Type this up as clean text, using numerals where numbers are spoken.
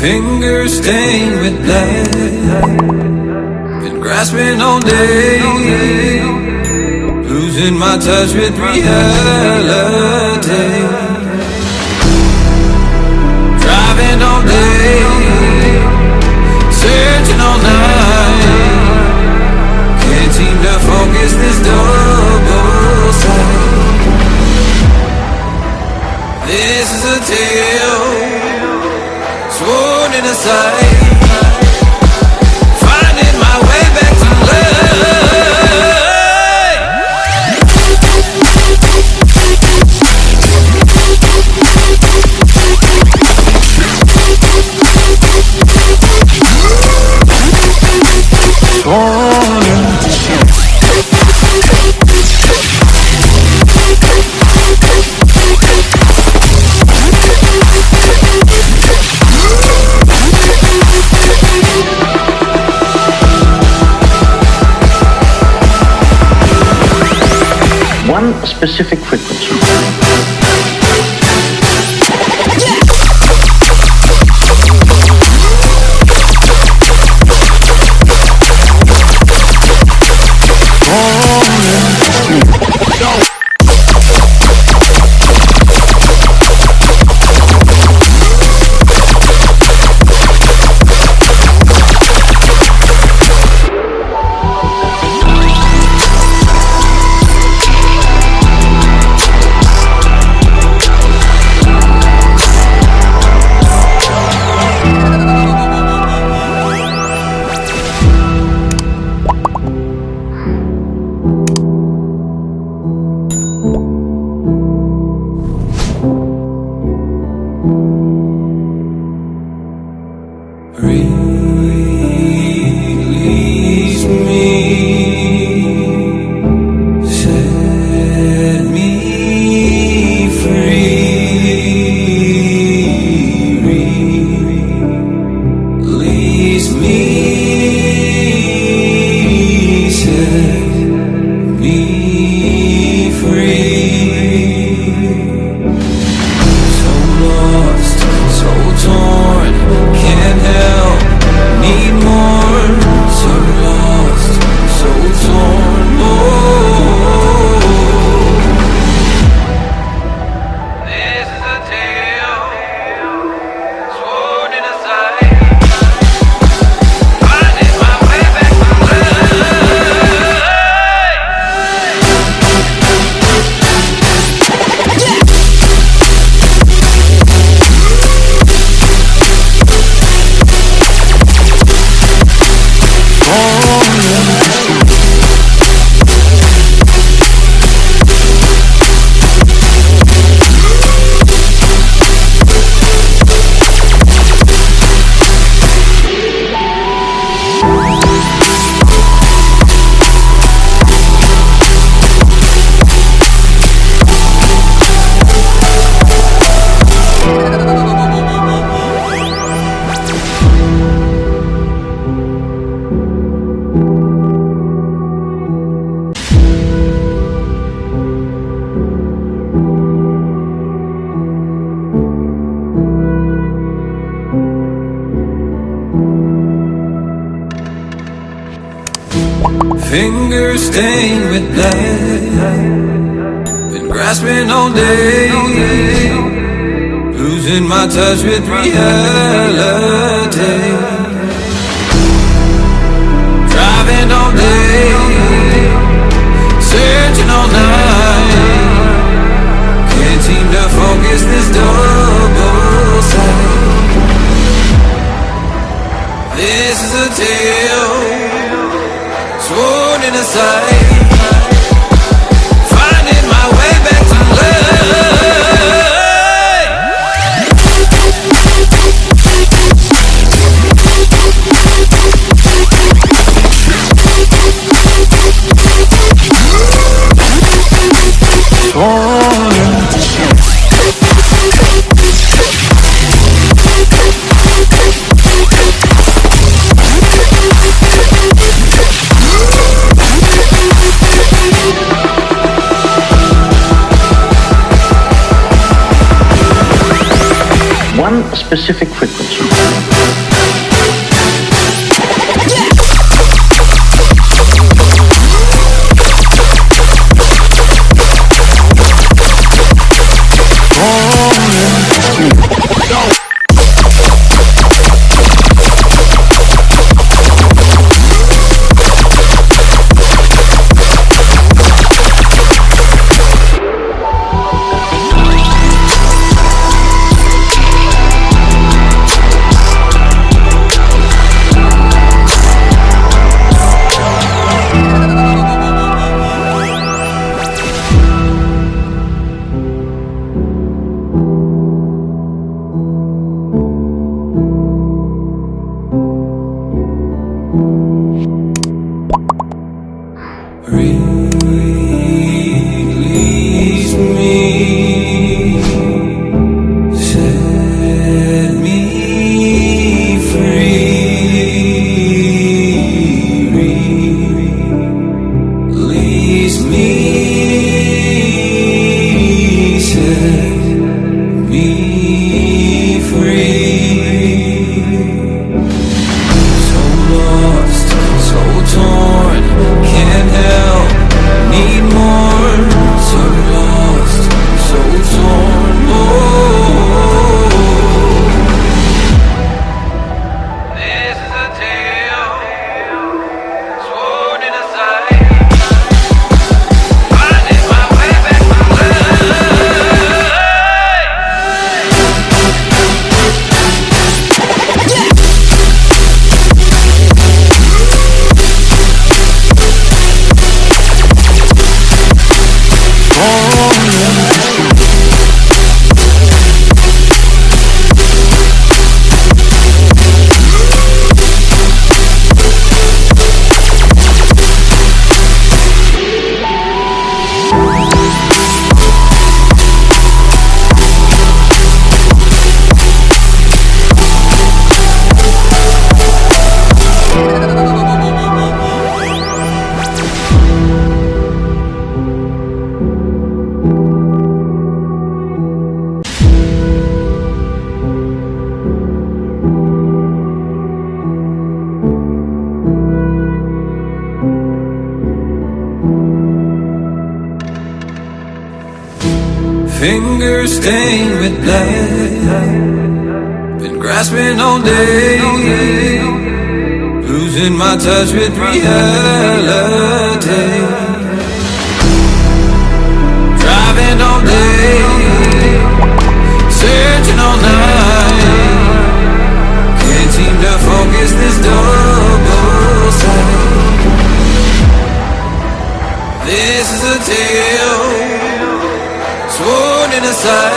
Fingers stained with blood, been grasping all day, losing my touch with reality. Driving all day, searching all night, can't seem to focus this double sight. This is a tale sworn in a sight, finding my way back to one specific frequency. Release me, set me free. Release me, set me free. So lost, so torn, can't help, need more. So lost, so torn, This is a tale sworn in a sight, finding my way back to fingers stained with blood, been grasping all day, losing my touch with reality. Driving all day, searching all night, can't seem to focus this double sight. This is a tale sworn in a sight, finding my way back to specific frequency. Release me, set me free. Release me, set me free. So lost, so torn, can't help, need more. So lost, so torn, oh. This is a tale, sworn in a sight, finding my way back to fingers stained with blood, been grasping all day, losing my touch with reality. Driving all day, searching all night, can't seem to focus this double sight. This is a tale, sworn in a sight.